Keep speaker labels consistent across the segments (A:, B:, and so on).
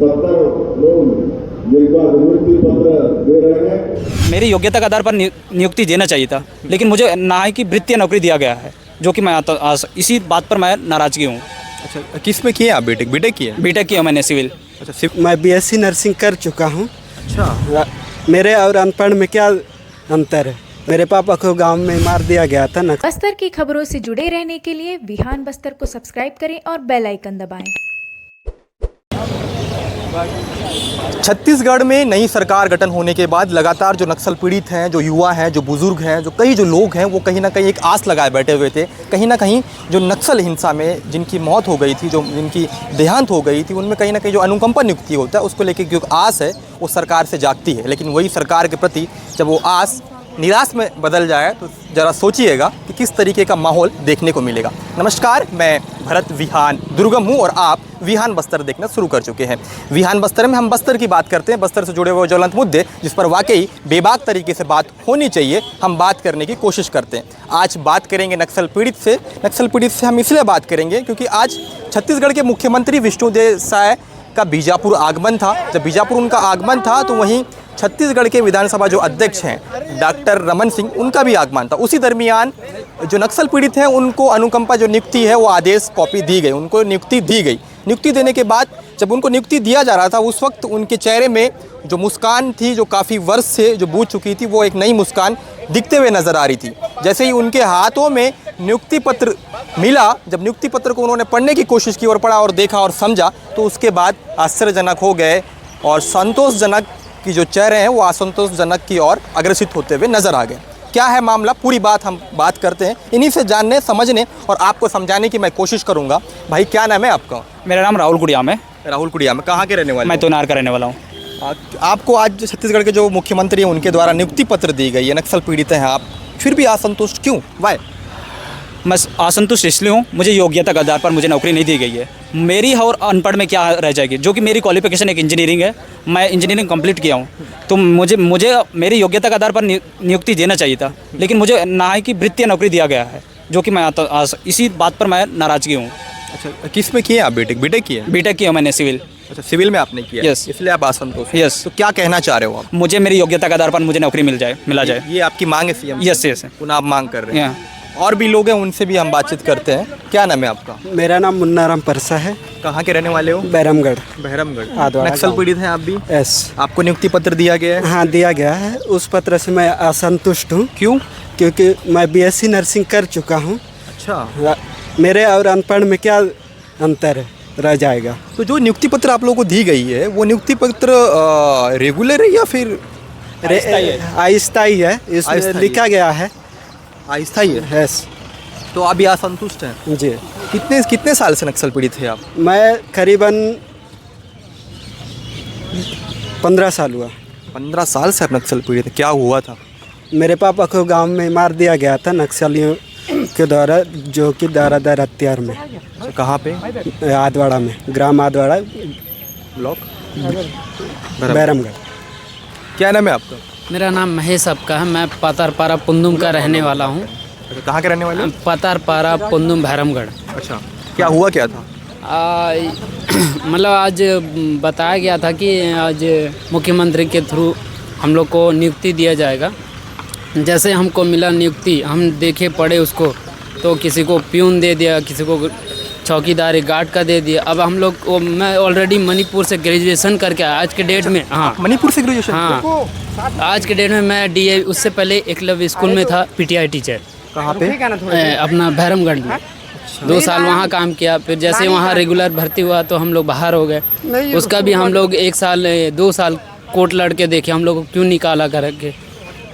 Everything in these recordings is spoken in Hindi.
A: 70 लोग जिनको नियुक्ति पत्र दे रहे हैं।
B: मेरी योग्यता के आधार पर नियुक्ति देना चाहिए था, लेकिन मुझे ना ही कि वृत्तीय नौकरी दिया गया है, जो कि मैं इसी बात पर मैं नाराज़गी हूँ।
C: अच्छा, किस में किए आप? बीटेक किए?
B: बीटेक किया मैंने सिविल।
C: अच्छा,
D: मैं बीएससी नर्सिंग कर चुका हूँ।
C: अच्छा,
D: मेरे और अनपढ़ में क्या अंतर है? मेरे पापा को गांव में मार दिया गया था ना।
E: बस्तर की खबरों से जुड़े रहने के लिए विहान बस्तर को सब्सक्राइब करें और बेल आइकन दबाएं।
C: छत्तीसगढ़ में नई सरकार गठन होने के बाद लगातार जो नक्सल पीड़ित हैं, जो युवा हैं, जो बुज़ुर्ग हैं, जो लोग हैं, वो कहीं ना कहीं एक आस लगाए बैठे हुए थे। कहीं ना कहीं जो नक्सल हिंसा में जिनकी मौत हो गई थी, जो जिनकी देहांत हो गई थी, उनमें कहीं ना कहीं जो अनुकंपा नियुक्ति होता है उसको लेकर जो आस है वो सरकार से जागती है। लेकिन वही सरकार के प्रति जब वो आस निराश में बदल जाए तो ज़रा सोचिएगा कि किस तरीके का माहौल देखने को मिलेगा। नमस्कार, मैं भरत विहान दुर्गम हूँ और आप विहान बस्तर देखना शुरू कर चुके हैं। विहान बस्तर में हम बस्तर की बात करते हैं, बस्तर से जुड़े हुए ज्वलंत मुद्दे जिस पर वाकई बेबाक तरीके से बात होनी चाहिए, हम बात करने की कोशिश करते हैं। आज बात करेंगे नक्सल पीड़ित से। नक्सल पीड़ित से हम इसलिए बात करेंगे क्योंकि आज छत्तीसगढ़ के मुख्यमंत्री विष्णुदेव साय का बीजापुर आगमन था। जब बीजापुर उनका आगमन था तो वहीं छत्तीसगढ़ के विधानसभा जो अध्यक्ष हैं डॉक्टर रमन सिंह, उनका भी आगमन था। उसी दरमियान जो नक्सल पीड़ित हैं उनको अनुकंपा जो नियुक्ति है वो आदेश कॉपी दी गई, उनको नियुक्ति दी गई। नियुक्ति देने के बाद जब उनको नियुक्ति दिया जा रहा था उस वक्त उनके चेहरे में जो मुस्कान थी, जो काफ़ी वर्ष से जो बूझ चुकी थी, वो एक नई मुस्कान दिखते हुए नज़र आ रही थी। जैसे ही उनके हाथों में नियुक्ति पत्र मिला, जब नियुक्ति पत्र को उन्होंने पढ़ने की कोशिश की और पढ़ा और देखा और समझा तो उसके बाद आश्चर्यजनक हो गए और संतोषजनक की जो चेहरे हैं वो असंतोषजनक की ओर अग्रसित होते हुए नज़र आ गए। क्या है मामला, पूरी बात हम बात करते हैं। इन्हीं से जानने, समझने और आपको समझाने की मैं कोशिश करूंगा। भाई, क्या नाम है आपका?
B: मेरा नाम राहुल कुड़ियाम है।
C: राहुल कुड़ियाम, कहाँ के रहने वाले?
B: मैं तोनार का रहने वाला हूँ।
C: आपको आज छत्तीसगढ़ के जो मुख्यमंत्री हैं उनके द्वारा नियुक्ति पत्र दी गई है, नक्सल पीड़ित हैं आप, फिर भी असंतुष्ट क्यों? वाई?
B: मैं असंतुष्ट इसलिए हूँ, मुझे योग्यता के आधार पर मुझे नौकरी नहीं दी गई है। मेरी और अनपढ़ में क्या रह जाएगी, जो कि मेरी क्वालिफिकेशन एक इंजीनियरिंग है, मैं इंजीनियरिंग कंप्लीट किया हूँ। तो मुझे मेरी योग्यता के आधार पर नियुक्ति देना चाहिए था, लेकिन मुझे ना ही कि वृत्तीय नौकरी दिया गया है, जो कि मैं इसी बात पर मैं नाराज़गी हूँ।
C: अच्छा, किस में किए आप? बीटेक किए?
B: बीटेक किया मैंने सिविल।
C: अच्छा, सिविल में आपने किया?
B: यस।
C: इसलिए आप असंतुष्ट?
B: यस।
C: तो क्या कहना चाह रहे हो आप?
B: मुझे मेरी योग्यता के आधार पर मुझे नौकरी मिला जाए।
C: ये आपकी मांग है सीएम?
B: Yes yes.
C: पुनः आप मांग कर रहे हैं? और भी लोग हैं, उनसे भी हम बातचीत करते हैं। क्या नाम है आपका?
D: मेरा नाम मुन्नाराम परसा है।
C: कहाँ के रहने वाले हो?
D: बैरमगढ़।
C: बहरमगढ़। नक्सल पीड़ित हैं आप भी?
D: यस।
C: आपको नियुक्ति पत्र दिया गया है?
D: हाँ, दिया गया है। उस पत्र से मैं असंतुष्ट हूँ।
C: क्यों?
D: क्योंकि मैं बीएससी नर्सिंग कर चुका हूँ।
C: अच्छा,
D: मेरे और अनपढ़ में क्या अंतर है रह जाएगा?
C: तो जो नियुक्ति पत्र आप लोगों को दी गई है वो नियुक्ति पत्र रेगुलर है या फिर
D: अस्थायी है? इसमें लिखा गया है
C: अस्थायी है।
D: यस।
C: तो आप भी असंतुष्ट हैं?
D: जी।
C: कितने साल से नक्सल पीड़ित थे आप?
D: मैं करीबन 15 साल हुआ।
C: 15 साल से आप नक्सल पीड़ित हैं। क्या हुआ था?
D: मेरे पापा को गांव में मार दिया गया था नक्सलियों के द्वारा, जो कि दारादार हथियार में।
C: अच्छा, कहाँ पे?
D: आदवाड़ा में, ग्राम आदवाड़ा,
C: ब्लॉक
D: बैरमगढ़।
C: क्या नाम है आपका?
F: मेरा नाम महेश आपका है। मैं पातारपारा पुंदुम का रहने वाला हूँ।
C: अच्छा, कहाँ के रहने वाले?
F: पातारपारा पुंदुम भैरमगढ़।
C: अच्छा, क्या हुआ क्या था?
F: मतलब आज बताया गया था कि आज मुख्यमंत्री के थ्रू हम लोग को नियुक्ति दिया जाएगा। जैसे हमको मिला नियुक्ति, हम देखे पढ़े उसको, तो किसी को प्यून दे दिया, किसी को चौकीदारी गार्ड का दे दिया। अब हम लोग को, मैं ऑलरेडी मणिपुर से ग्रेजुएशन करके आया आज के डेट में। हाँ,
C: मणिपुर से ग्रेजुएशन?
F: हाँ, आज के डेट में मैं डीए, उससे पहले एकलव्य स्कूल में था पीटीआई टीचर।
C: कहाँ पे?
F: अपना भैरमगढ़ में। 2 साल वहाँ काम किया। फिर जैसे वहाँ रेगुलर भर्ती हुआ तो हम लोग बाहर हो गए। उसका भी हम लोग 1 साल 2 साल कोर्ट लड़ के देखे, हम लोग को क्यों निकाला करके।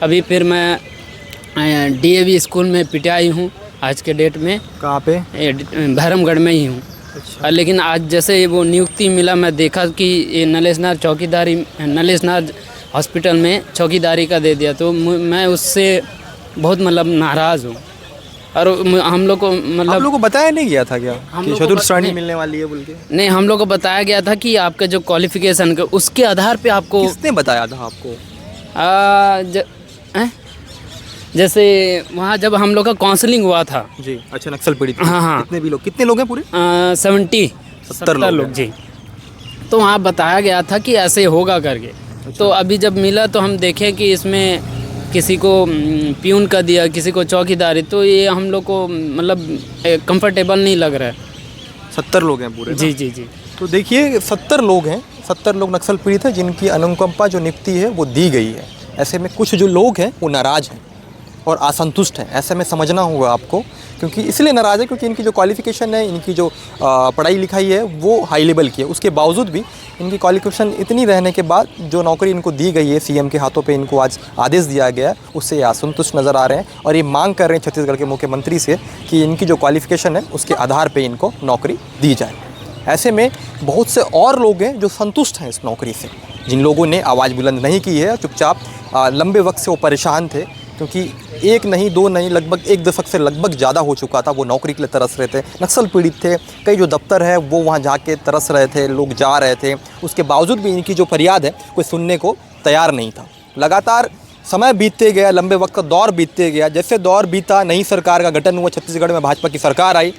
F: अभी फिर मैं डीएवी स्कूल में पीटीआई हूँ आज के डेट में।
C: कहाँ पे?
F: भैरमगढ़ में ही हूँ। अच्छा। लेकिन आज जैसे वो नियुक्ति मिला, मैं देखा कि ये नलेशनार चौकीदारी, नलेशनार हॉस्पिटल में चौकीदारी का दे दिया, तो मैं उससे बहुत मतलब नाराज़ हूँ। और हम लोग को मतलब
C: आप लोग को बताया नहीं गया था क्या कि चतुर्थ श्रेणी मिलने वाली है बोल के?
F: नहीं, हम लोग को बताया गया था कि आपका जो क्वालिफिकेशन का उसके आधार पे आपको।
C: किसने बताया था आपको?
F: जैसे वहाँ जब हम लोग का काउंसलिंग हुआ था
C: जी। अच्छा, नक्सल पीड़ित?
F: हाँ हाँ।
C: कितने लोग हैं पूरे?
F: 70 लोग जी। तो वहाँ बताया गया था कि ऐसे होगा करके। तो अभी जब मिला तो हम देखें कि इसमें किसी को प्यून का दिया, किसी को चौकीदारी, तो ये हम लोग को मतलब कंफर्टेबल नहीं लग रहा है।
C: 70 लोग हैं पूरे ना?
F: जी जी जी।
C: तो देखिए 70 लोग हैं, 70 लोग नक्सल पीड़ित हैं जिनकी अनुकंपा जो नियुक्ति है वो दी गई है। ऐसे में कुछ जो लोग हैं वो नाराज़ हैं और असंतुष्ट हैं। ऐसे में समझना होगा आपको, क्योंकि इसलिए नाराज़ है क्योंकि इनकी जो क्वालिफ़िकेशन है, इनकी जो पढ़ाई लिखाई है वो हाई लेवल की है। उसके बावजूद भी इनकी क्वालिफ़िकेशन इतनी रहने के बाद जो नौकरी इनको दी गई है, सीएम के हाथों पे इनको आज आदेश दिया गया है, उससे ये असंतुष्ट नज़र आ रहे हैं और ये मांग कर रहे हैं छत्तीसगढ़ के मुख्यमंत्री से कि इनकी जो क्वालिफ़िकेशन है उसके आधार पर इनको नौकरी दी जाए। ऐसे में बहुत से और लोग हैं जो संतुष्ट हैं इस नौकरी से, जिन लोगों ने आवाज़ बुलंद नहीं की है, चुपचाप लंबे वक्त से वो परेशान थे, क्योंकि एक नहीं दो नहीं लगभग 1 दशक से लगभग ज़्यादा हो चुका था वो नौकरी के लिए तरस रहे थे, नक्सल पीड़ित थे। कई जो दफ्तर है वो वहाँ जाके तरस रहे थे, लोग जा रहे थे, उसके बावजूद भी इनकी जो फरियाद है कोई सुनने को तैयार नहीं था। लगातार समय बीतते गया, लंबे वक्त का दौर बीतते गया, जैसे दौर बीता नई सरकार का गठन हुआ, छत्तीसगढ़ में भाजपा की सरकार आई,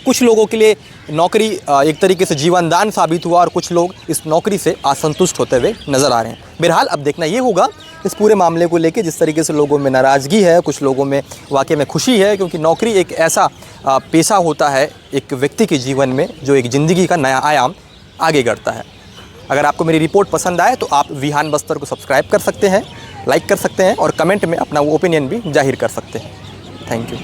C: कुछ लोगों के लिए नौकरी एक तरीके से जीवनदान साबित हुआ और कुछ लोग इस नौकरी से असंतुष्ट होते हुए नज़र आ रहे हैं। बहरहाल अब देखना ये होगा इस पूरे मामले को लेके, जिस तरीके से लोगों में नाराज़गी है, कुछ लोगों में वाकई में खुशी है, क्योंकि नौकरी एक ऐसा पेशा होता है एक व्यक्ति के जीवन में जो एक ज़िंदगी का नया आयाम आगे बढ़ता है। अगर आपको मेरी रिपोर्ट पसंद आए तो आप विहान बस्तर को सब्सक्राइब कर सकते हैं, लाइक कर सकते हैं और कमेंट में अपना वो ओपिनियन भी जाहिर कर सकते हैं। Thank you.